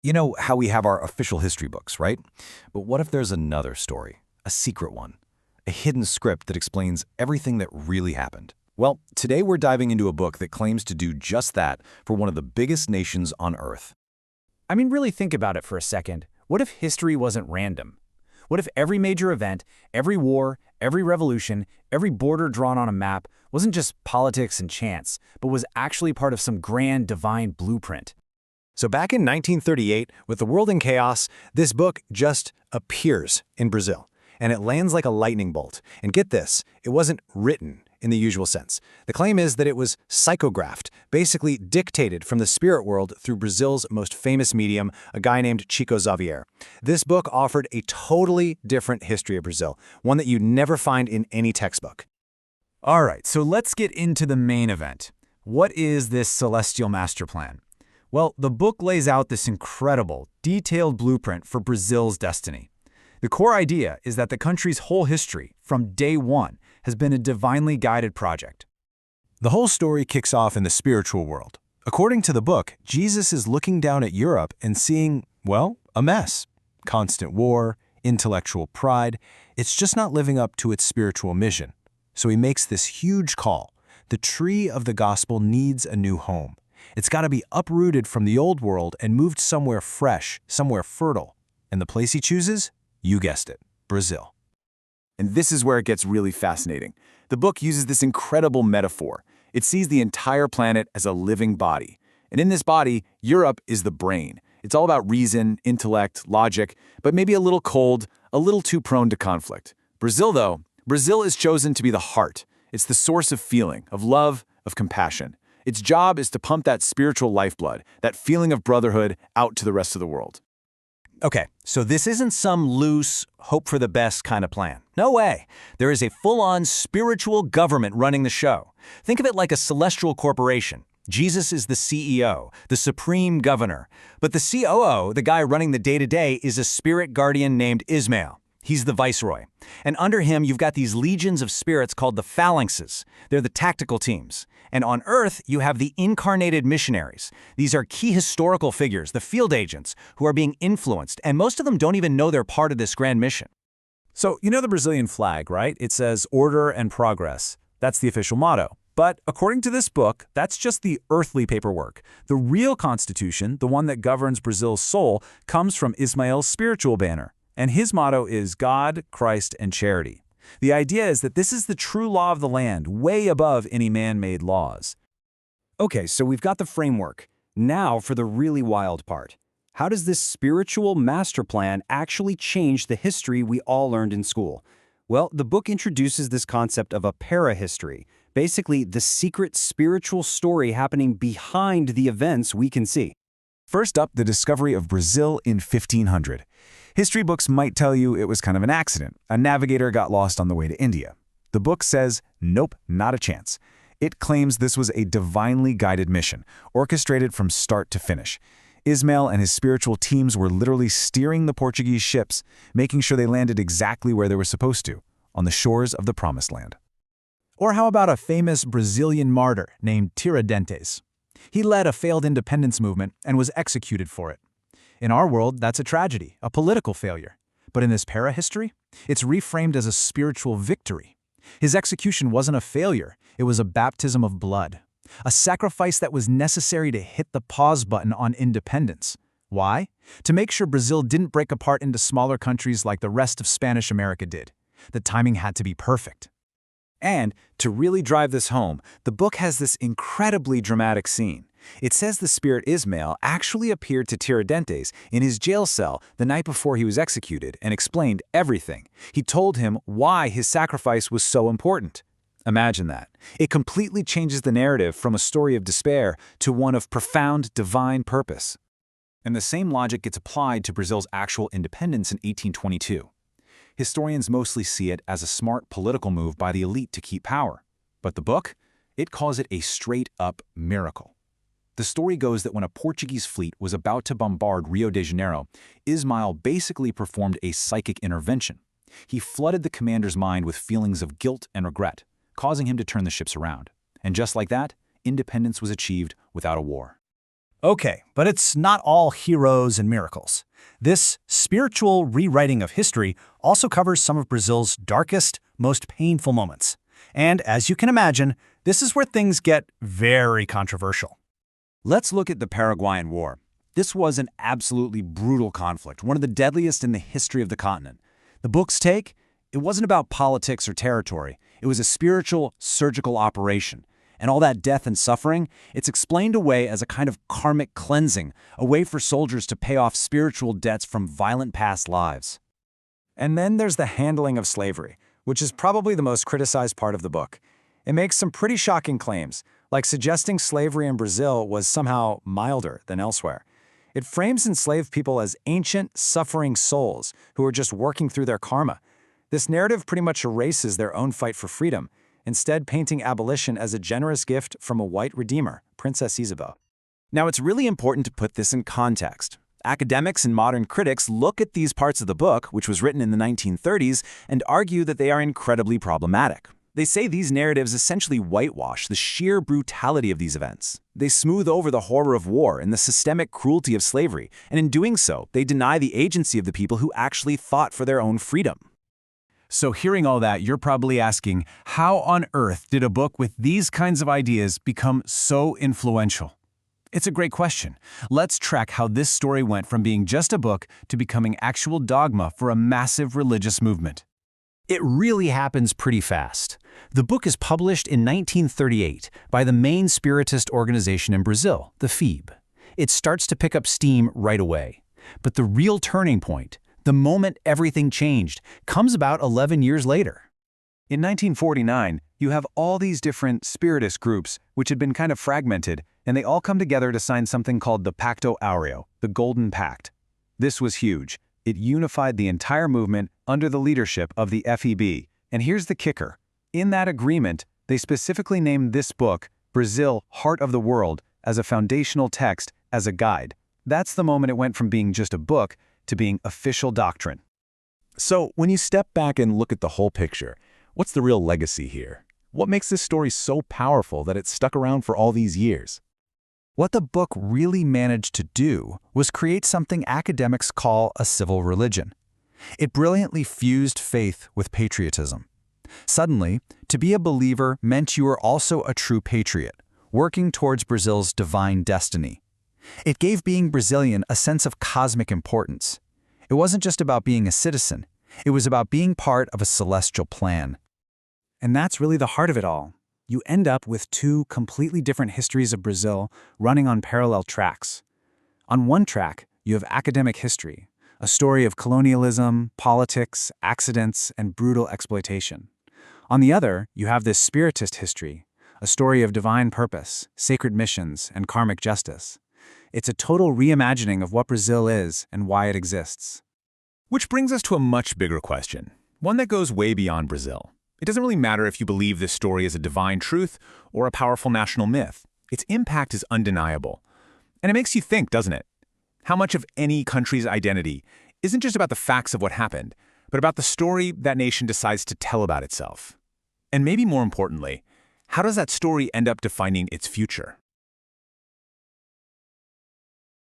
You know how we have our official history books, right? But what if there's another story, a secret one, a hidden script that explains everything that really happened? Well, today we're diving into a book that claims to do just that for one of the biggest nations on Earth. I mean, really think about it for a second. What if history wasn't random? What if every major event, every war, every revolution, every border drawn on a map wasn't just politics and chance, but was actually part of some grand divine blueprint? So back in 1938, with the world in chaos, this book just appears in Brazil, and it lands like a lightning bolt. And get this, it wasn't written in the usual sense. The claim is that it was psychographed, basically dictated from the spirit world through Brazil's most famous medium, a guy named Chico Xavier. This book offered a totally different history of Brazil, one that you'd never find in any textbook. All right, so let's get into the main event. What is this celestial master plan? Well, the book lays out this incredible, detailed blueprint for Brazil's destiny. The core idea is that the country's whole history, from day one, has been a divinely guided project. The whole story kicks off in the spiritual world. According to the book, Jesus is looking down at Europe and seeing, well, a mess. Constant war, intellectual pride. It's just not living up to its spiritual mission. So he makes this huge call. The tree of the gospel needs a new home. It's got to be uprooted from the old world and moved somewhere fresh, somewhere fertile. And the place he chooses? You guessed it, Brazil. And this is where it gets really fascinating. The book uses this incredible metaphor. It sees the entire planet as a living body. And in this body, Europe is the brain. It's all about reason, intellect, logic, but maybe a little cold, a little too prone to conflict. Brazil, though, Brazil is chosen to be the heart. It's the source of feeling, of love, of compassion. Its job is to pump that spiritual lifeblood, that feeling of brotherhood, out to the rest of the world. Okay, so this isn't some loose, hope-for-the-best kind of plan. No way. There is a full-on spiritual government running the show. Think of it like a celestial corporation. Jesus is the CEO, the supreme governor. But the COO, the guy running the day-to-day, is a spirit guardian named Ismael. He's the viceroy. And under him, you've got these legions of spirits called the phalanxes. They're the tactical teams. And on Earth, you have the incarnated missionaries. These are key historical figures, the field agents, who are being influenced, and most of them don't even know they're part of this grand mission. So, you know the Brazilian flag, right? It says order and progress. That's the official motto. But according to this book, that's just the earthly paperwork. The real constitution, the one that governs Brazil's soul, comes from Ismael's spiritual banner. And his motto is God, Christ, and charity. The idea is that this is the true law of the land, way above any man-made laws. Okay, so we've got the framework. Now for the really wild part. How does this spiritual master plan actually change the history we all learned in school? Well, the book introduces this concept of a para-history, basically the secret spiritual story happening behind the events we can see. First up, the discovery of Brazil in 1500. History books might tell you it was kind of an accident. A navigator got lost on the way to India. The book says, nope, not a chance. It claims this was a divinely guided mission, orchestrated from start to finish. Ismael and his spiritual teams were literally steering the Portuguese ships, making sure they landed exactly where they were supposed to, on the shores of the Promised Land. Or how about a famous Brazilian martyr named Tiradentes? He led a failed independence movement and was executed for it. In our world, that's a tragedy, a political failure. But in this para-history, it's reframed as a spiritual victory. His execution wasn't a failure, it was a baptism of blood. A sacrifice that was necessary to hit the pause button on independence. Why? To make sure Brazil didn't break apart into smaller countries like the rest of Spanish America did. The timing had to be perfect. And to really drive this home, the book has this incredibly dramatic scene. It says the spirit Ismael actually appeared to Tiradentes in his jail cell the night before he was executed and explained everything. He told him why his sacrifice was so important. Imagine that. It completely changes the narrative from a story of despair to one of profound divine purpose. And the same logic gets applied to Brazil's actual independence in 1822. Historians mostly see it as a smart political move by the elite to keep power. But the book? It calls it a straight-up miracle. The story goes that when a Portuguese fleet was about to bombard Rio de Janeiro, Ismael basically performed a psychic intervention. He flooded the commander's mind with feelings of guilt and regret, causing him to turn the ships around. And just like that, independence was achieved without a war. Okay, but it's not all heroes and miracles. This spiritual rewriting of history also covers some of Brazil's darkest, most painful moments. And as you can imagine, this is where things get very controversial. Let's look at the Paraguayan War. This was an absolutely brutal conflict, one of the deadliest in the history of the continent. The book's take? It wasn't about politics or territory. It was a spiritual, surgical operation. And all that death and suffering, it's explained away as a kind of karmic cleansing, a way for soldiers to pay off spiritual debts from violent past lives. And then there's the handling of slavery, which is probably the most criticized part of the book. It makes some pretty shocking claims, like suggesting slavery in Brazil was somehow milder than elsewhere. It frames enslaved people as ancient, suffering souls who are just working through their karma. This narrative pretty much erases their own fight for freedom, instead painting abolition as a generous gift from a white redeemer, Princess Isabel. Now, it's really important to put this in context. Academics and modern critics look at these parts of the book, which was written in the 1930s, and argue that they are incredibly problematic. They say these narratives essentially whitewash the sheer brutality of these events. They smooth over the horror of war and the systemic cruelty of slavery, and in doing so, they deny the agency of the people who actually fought for their own freedom. So hearing all that, you're probably asking, how on earth did a book with these kinds of ideas become so influential? It's a great question. Let's track how this story went from being just a book to becoming actual dogma for a massive religious movement. It really happens pretty fast. The book is published in 1938 by the main Spiritist organization in Brazil, the FIB. It starts to pick up steam right away. But the real turning point, the moment everything changed, comes about 11 years later. In 1949, you have all these different Spiritist groups, which had been kind of fragmented, and they all come together to sign something called the Pacto Áureo, the Golden Pact. This was huge. It unified the entire movement under the leadership of the FEB. And here's the kicker. In that agreement, they specifically named this book, Brazil, Heart of the World, as a foundational text, as a guide. That's the moment it went from being just a book to being official doctrine. So, when you step back and look at the whole picture, what's the real legacy here? What makes this story so powerful that it's stuck around for all these years? What the book really managed to do was create something academics call a civil religion. It brilliantly fused faith with patriotism. Suddenly, to be a believer meant you were also a true patriot, working towards Brazil's divine destiny. It gave being Brazilian a sense of cosmic importance. It wasn't just about being a citizen. It was about being part of a celestial plan. And that's really the heart of it all. You end up with two completely different histories of Brazil running on parallel tracks. On one track, you have academic history, a story of colonialism, politics, accidents, and brutal exploitation. On the other, you have this Spiritist history, a story of divine purpose, sacred missions, and karmic justice. It's a total reimagining of what Brazil is and why it exists. Which brings us to a much bigger question, one that goes way beyond Brazil. It doesn't really matter if you believe this story is a divine truth or a powerful national myth. Its impact is undeniable. And it makes you think, doesn't it? How much of any country's identity isn't just about the facts of what happened, but about the story that nation decides to tell about itself. And maybe more importantly, how does that story end up defining its future?